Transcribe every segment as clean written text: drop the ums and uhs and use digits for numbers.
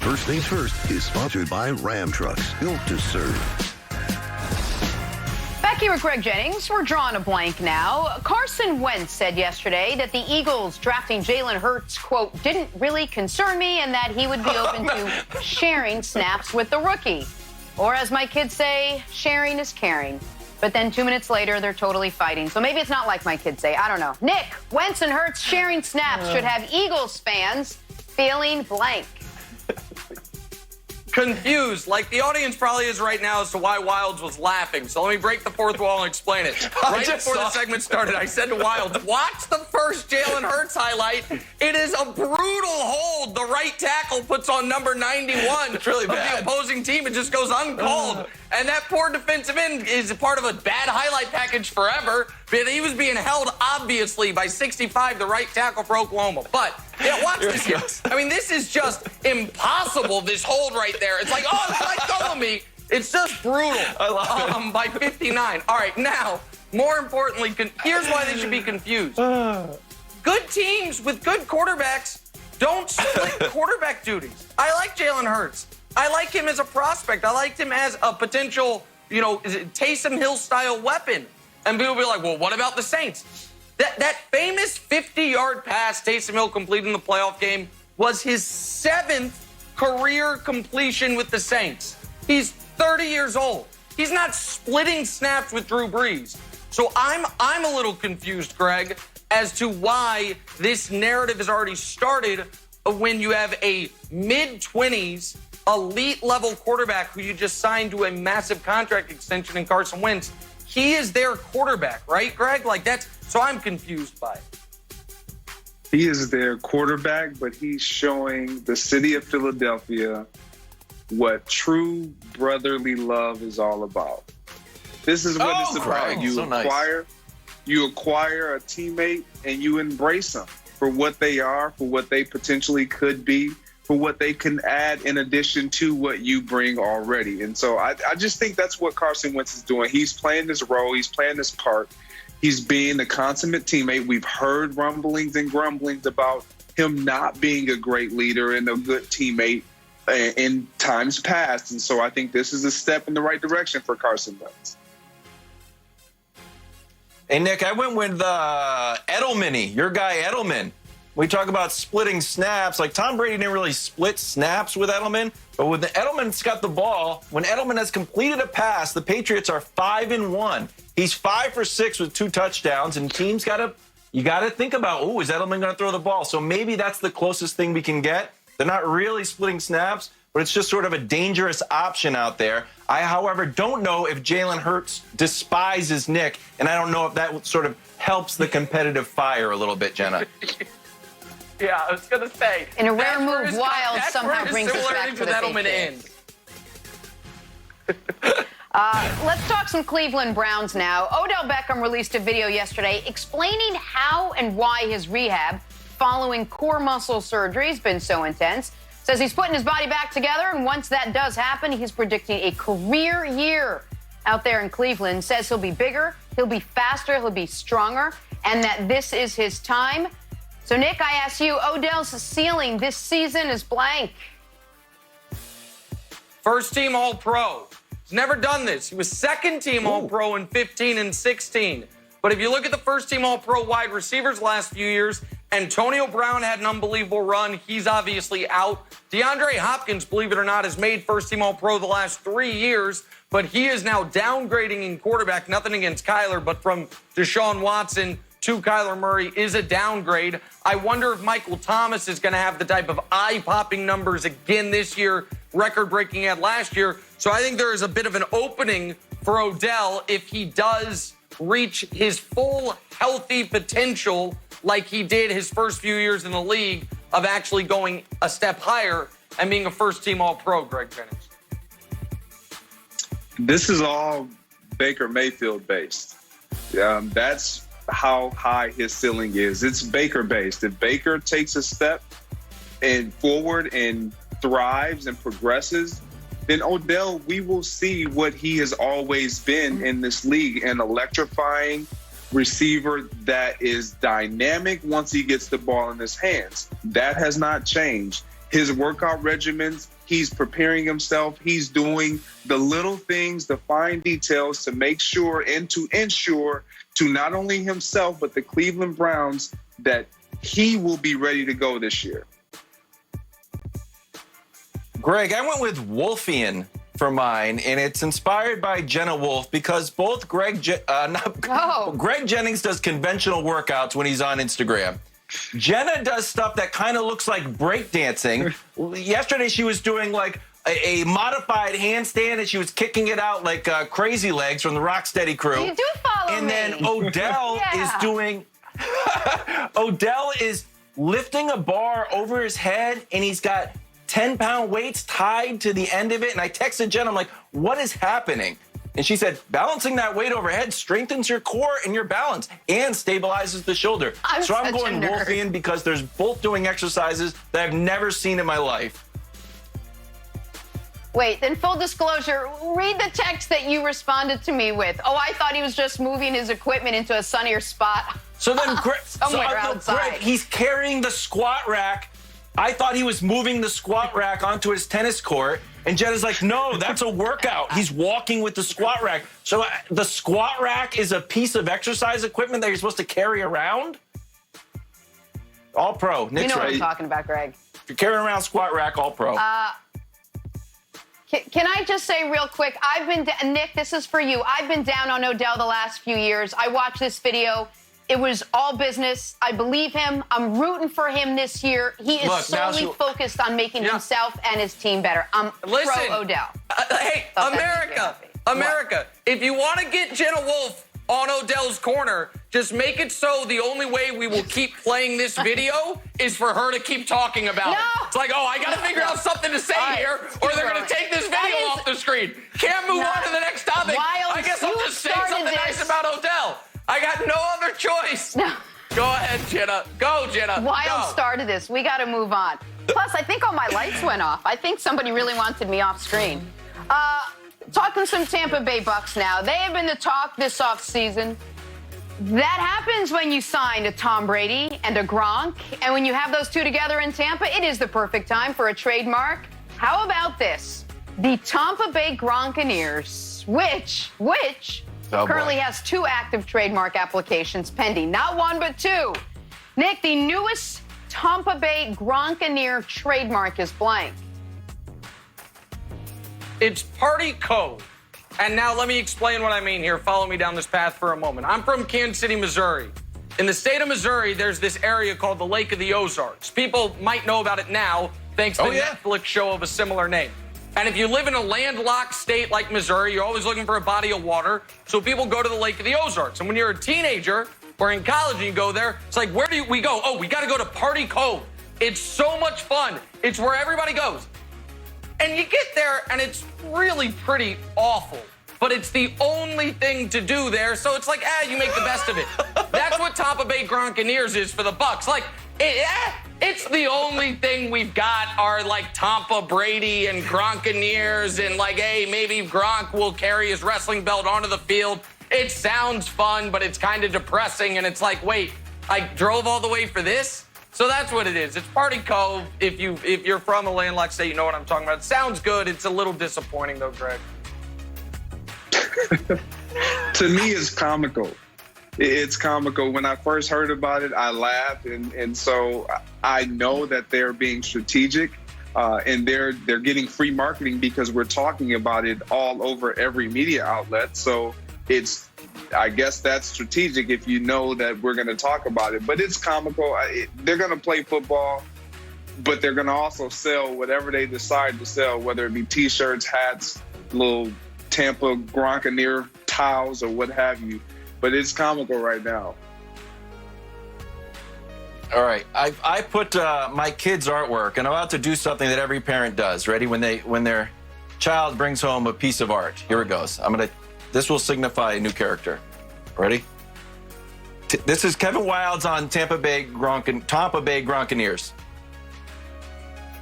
First Things First is sponsored by Ram Trucks, built to serve. Back here with Greg Jennings, we're drawing a blank now. Carson Wentz said yesterday that the Eagles drafting Jalen Hurts, quote, didn't really concern me and that he would be open to sharing snaps with the rookie. Or as my kids say, sharing is caring. But then 2 minutes later, they're totally fighting. So maybe it's not like my kids say. I don't know. Nick, Wentz and Hurts sharing snaps should have Eagles fans feeling blank. Confused, like the audience probably is right now as to why Wilds was laughing. So let me break the fourth wall and explain it. Right before the segment started, I said to Wilds, watch the first Jalen Hurts highlight. It is a brutal hold the right tackle puts on number 91 it's really of bad. the opposing team. It just goes uncalled. And that poor defensive end is a part of a bad highlight package forever. But he was being held, obviously, by 65, the right tackle for Oklahoma. But, yeah, watch this here. I mean, this is just impossible, this hold right there. It's like, oh, let go of me. It's just brutal. I love it. By 59. All right, now, more importantly, here's why they should be confused. Good teams with good quarterbacks don't split quarterback duties. I like Jalen Hurts. I like him as a prospect. I liked him as a potential, Taysom Hill-style weapon. And people will be like, well, what about the Saints? That famous 50-yard pass Taysom Hill completed in the playoff game was his 7th career completion with the Saints. He's 30 years old. He's not splitting snaps with Drew Brees. So I'm a little confused, Greg, as to why this narrative has already started when you have a mid-20s elite-level quarterback who you just signed to a massive contract extension in Carson Wentz. He is their quarterback, right, Greg? So I'm confused by it. He is their quarterback, but he's showing the city of Philadelphia what true brotherly love is all about. This is what it's about. You acquire a teammate and you embrace them for what they are, for what they potentially could be, for what they can add in addition to what you bring already. And so I just think that's what Carson Wentz is doing. He's playing this role. He's playing this part. He's being the consummate teammate. We've heard rumblings and grumblings about him not being a great leader and a good teammate in times past. And so I think this is a step in the right direction for Carson Wentz. Hey, Nick, I went with Edelman-y, your guy Edelman. We talk about splitting snaps. Like, Tom Brady didn't really split snaps with Edelman, but when Edelman's got the ball, when Edelman has completed a pass, the Patriots are 5-1. He's 5 for 6 with 2 touchdowns, and teams you got to think about, is Edelman going to throw the ball? So maybe that's the closest thing we can get. They're not really splitting snaps, but it's just sort of a dangerous option out there. I, however, don't know if Jalen Hurts despises Nick, and I don't know if that sort of helps the competitive fire a little bit, Jenna. Yeah, I was going to say. In a rare move, Wild somehow brings us back to the Patriots. Let's talk some Cleveland Browns now. Odell Beckham released a video yesterday explaining how and why his rehab following core muscle surgery has been so intense. Says he's putting his body back together, and once that does happen, he's predicting a career year out there in Cleveland. Says he'll be bigger, he'll be faster, he'll be stronger, and that this is his time. So, Nick, I ask you, Odell's ceiling this season is blank. First team All-Pro. He's never done this. He was second team All-Pro in 15 and 16. But if you look at the first team All-Pro wide receivers last few years, Antonio Brown had an unbelievable run. He's obviously out. DeAndre Hopkins, believe it or not, has made first team All-Pro the last 3 years, but he is now downgrading in quarterback. Nothing against Kyler, but from Deshaun Watson to Kyler Murray is a downgrade. I wonder if Michael Thomas is going to have the type of eye-popping numbers again this year, record-breaking at last year. So I think there is a bit of an opening for Odell if he does reach his full healthy potential like he did his first few years in the league of actually going a step higher and being a first-team All-Pro, Greg Jennings. This is all Baker Mayfield-based. That's how high his ceiling is. It's Baker-based. If Baker takes a step and forward and thrives and progresses, then Odell, we will see what he has always been in this league, an electrifying receiver that is dynamic once he gets the ball in his hands. That has not changed. his workout regimens. He's preparing himself. He's doing the little things, the fine details to make sure and to ensure to not only himself, but the Cleveland Browns that he will be ready to go this year. Greg, I went with Wolfian for mine, and it's inspired by Jenna Wolf because both Greg Jennings does conventional workouts when he's on Instagram. Jenna does stuff that kind of looks like breakdancing. Yesterday, she was doing like a modified handstand, and she was kicking it out like Crazy Legs from the Rocksteady crew. You do follow and me. Then Odell is doing... Odell is lifting a bar over his head, and he's got 10-pound weights tied to the end of it. And I texted Jen, I'm like, what is happening? And she said, balancing that weight overhead strengthens your core and your balance and stabilizes the shoulder. I'm going Wolfian because there's both doing exercises that I've never seen in my life. Wait, then full disclosure, read the text that you responded to me with. Oh, I thought he was just moving his equipment into a sunnier spot. So then Somewhere outside. Greg, he's carrying the squat rack. I thought he was moving the squat rack onto his tennis court. And Jenna's like, no, that's a workout. He's walking with the squat rack. So the squat rack is a piece of exercise equipment that you're supposed to carry around? All pro. Nick's You know what right. I'm talking about, Greg. If you're carrying around squat rack, all pro. Can I just say real quick, Nick, this is for you. I've been down on Odell the last few years. I watched this video. It was all business. I believe him. I'm rooting for him this year. He is solely focused on making himself and his team better. I'm pro Odell. Hey, America, if you want to get Jenna Wolf on Odell's corner, just make it so the only way we will keep playing this video is for her to keep talking about it. It's like, oh, I got to figure out something to say here, or they're going to take this video off the screen. Can't move on to the next topic. I guess I'll just say something nice about Odell. I got no other choice. No. Go ahead, Jenna. Go, Jenna. Wild started this. We got to move on. Plus, I think all my lights went off. I think somebody really wanted me off screen. Talking some Tampa Bay Bucks now. They have been the talk this offseason. That happens when you sign a Tom Brady and a Gronk. And when you have those two together in Tampa, it is the perfect time for a trademark. How about this? The Tompa Bay Gronkaneers, which currently has 2 active trademark applications pending. Not 1, but 2. Nick, the newest Tompa Bay Gronkaneer trademark is blank. It's Party Cove. And now let me explain what I mean here. Follow me down this path for a moment. I'm from Kansas City, Missouri. In the state of Missouri, there's this area called the Lake of the Ozarks. People might know about it now thanks to the Netflix show of a similar name. And if you live in a landlocked state like Missouri, you're always looking for a body of water. So people go to the Lake of the Ozarks. And when you're a teenager or in college and you go there, it's like, where do we go? Oh, we got to go to Party Cove. It's so much fun. It's where everybody goes. And you get there, and it's really pretty awful. But it's the only thing to do there, so it's like, you make the best of it. That's what Tompa Bay Gronkaneers is for the Bucks. Like, it's the only thing we've got are, like, Tompa Brady and Gronkaneers, and, like, hey, maybe Gronk will carry his wrestling belt onto the field. It sounds fun, but it's kind of depressing, and it's like, wait, I drove all the way for this? So that's what it is. It's Party Cove. If you're from a landlocked state, you know what I'm talking about. It sounds good. It's a little disappointing, though, Greg. To me, it's comical. It's comical. When I first heard about it, I laughed, and so I know that they're being strategic, and they're getting free marketing because we're talking about it all over every media outlet. So I guess that's strategic if you know that we're going to talk about it. But it's comical. They're going to play football, but they're going to also sell whatever they decide to sell, whether it be T-shirts, hats, little Tampa Gronkaneer towels, or what have you. But it's comical right now. All right. I put my kids' artwork, and I'm about to do something that every parent does. Ready? When their child brings home a piece of art. Here it goes. This will signify a new character. Ready? This is Kevin Wildes on Tompa Bay Gronkaneers.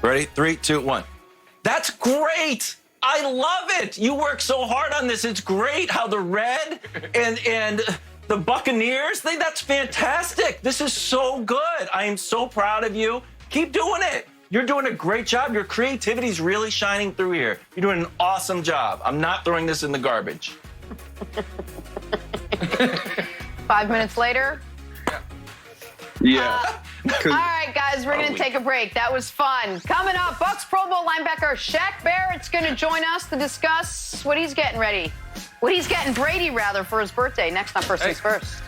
Ready? 3, 2, 1. That's great. I love it. You work so hard on this. It's great how the red and the Buccaneers thing. That's fantastic. This is so good. I am so proud of you. Keep doing it. You're doing a great job. Your creativity's really shining through here. You're doing an awesome job. I'm not throwing this in the garbage. 5 minutes later. Yeah. All right, guys, we're going to take a break. That was fun. Coming up, Bucks Pro Bowl linebacker Shaq Barrett's going to join us to discuss what he's getting ready. What he's getting Brady, rather, for his birthday. Next on First Things First.